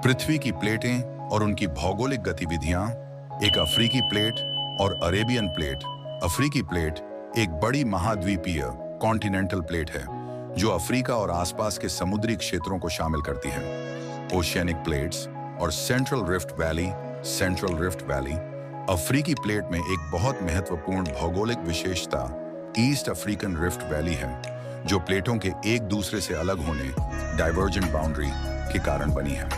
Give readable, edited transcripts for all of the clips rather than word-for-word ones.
पृथ्वी की प्लेटें और उनकी भौगोलिक गतिविधियां। एक अफ्रीकी प्लेट और अरेबियन प्लेट। अफ्रीकी प्लेट एक बड़ी महाद्वीपीय कॉन्टिनेंटल प्लेट है जो अफ्रीका और आसपास के समुद्री क्षेत्रों को शामिल करती है। ओशियनिक प्लेट्स और central rift valley. Central rift valley अफ्रीकी प्लेट में एक बहुत महत्वपूर्ण भौगोलिक विशेषता ईस्ट अफ्रीकन रिफ्ट वैली है जो प्लेटों के एक दूसरे से अलग होने डाइवर्जेंट बाउंड्री के कारण बनी है।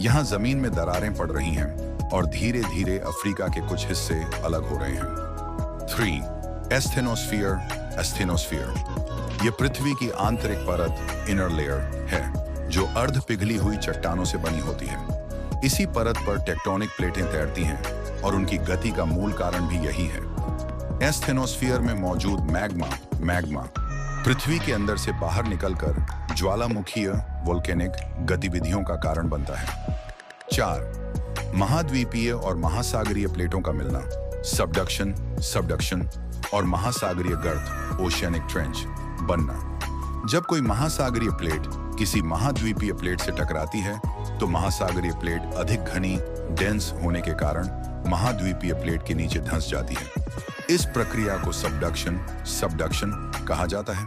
यहाँ जमीन में दरारें पड़ रही हैं और धीरे धीरे अफ्रीका के कुछ हिस्से अलग हो रहे हैं। 3. एस्थेनोस्फीयर। एस्थेनोस्फीयर ये पृथ्वी की आंतरिक परत इनर लेयर है जो अर्ध पिघली हुई चट्टानों से बनी होती है। इसी परत पर टेक्टोनिक प्लेटें तैरती हैं और उनकी गति का मूल कारण भी यही है। एस्थेनोस्फीयर में मौजूद मैग्मा पृथ्वी के अंदर से बाहर निकलकर ज्वालामुखीय वोल्केनिक गतिविधियों का कारण बनता है। 4. महाद्वीपीय और महासागरीय प्लेटों का मिलना। सबडक्शन और महासागरीय गर्त ओशियनिक ट्रेंच बनना। जब कोई महासागरीय प्लेट किसी महाद्वीपीय प्लेट से टकराती है तो महासागरीय प्लेट अधिक घनी डेंस होने के कारण महाद्वीपीय प्लेट के नीचे धंस जाती है। इस प्रक्रिया को सबडक्शन कहा जाता है।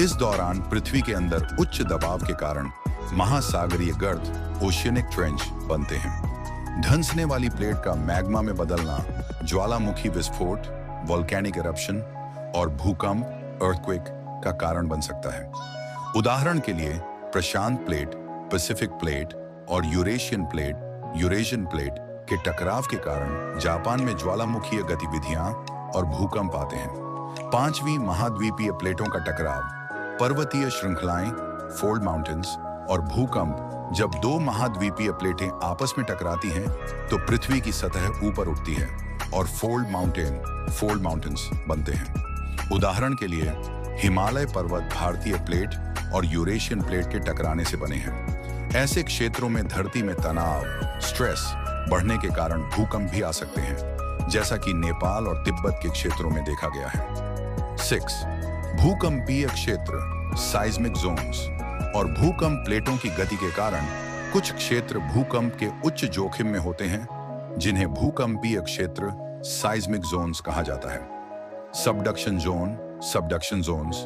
इस दौरान पृथ्वी के अंदर उच्च दबाव के कारण महासागरीय गर्त ओशियनिक ट्रेंच बनते हैं। धंसने वाली प्लेट का मैग्मा में बदलना ज्वालामुखी विस्फोट वोल्केनिक इरप्शन और भूकंप अर्थक्वेक का कारण बन सकता है। उदाहरण के लिए प्रशांत प्लेट पैसिफिक प्लेट और यूरेशियन प्लेट के टकराव के कारण जापान में ज्वालामुखीय गतिविधियां और भूकंप आते हैं। 5वीं महाद्वीपीय प्लेटों का टकराव पर्वतीय श्रृंखलाएं फोल्ड माउंटेन्स और भूकंप। जब दो महाद्वीपीय प्लेटें आपस में टकराती हैं तो पृथ्वी की सतह ऊपर उठती है और फोल्ड माउंटेन्स बनते हैं। उदाहरण के लिए हिमालय पर्वत भारतीय प्लेट और यूरेशियन प्लेट के टकराने से बने हैं। ऐसे क्षेत्रों में धरती में तनाव स्ट्रेस बढ़ने के कारण भूकंप भी आ सकते हैं, जैसा कि नेपाल और तिब्बत के क्षेत्रों में देखा गया है। 6. भूकंपीय क्षेत्र साइज्मिक जोन्स और भूकंप प्लेटों की गति के कारण कुछ क्षेत्र भूकंप के उच्च जोखिम में होते हैं जिन्हें भूकंपीय क्षेत्र साइज्मिक जोन्स कहा जाता है। सबडक्शन जोन्स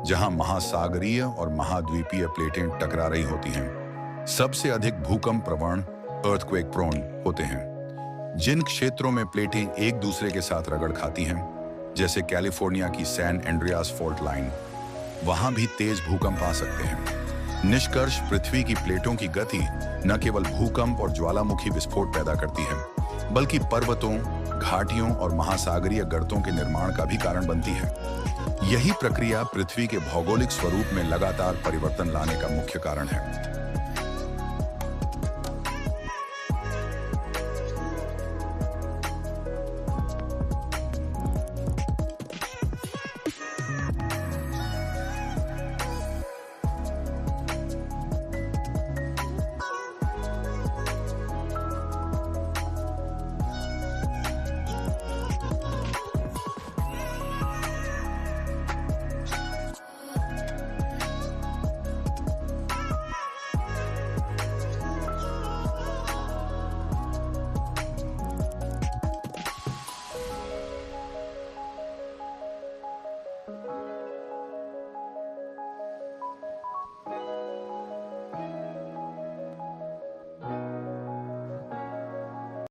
जहां महासागरीय और महाद्वीपीय प्लेटें टकरा रही होती हैं सबसे अधिक भूकंप प्रवण अर्थक्वेक प्रोन होते हैं। जिन क्षेत्रों में प्लेटें एक दूसरे के साथ रगड़ खाती हैं जैसे कैलिफोर्निया की सैन एंड्रियास फॉल्ट लाइन, वहां भी तेज भूकंप आ सकते हैं। निष्कर्ष पृथ्वी की प्लेटों की गति न केवल भूकंप और ज्वालामुखी विस्फोट पैदा करती है बल्कि पर्वतों घाटियों और महासागरीय गर्तों के निर्माण का भी कारण बनती है। यही प्रक्रिया पृथ्वी के भौगोलिक स्वरूप में लगातार परिवर्तन लाने का मुख्य कारण है।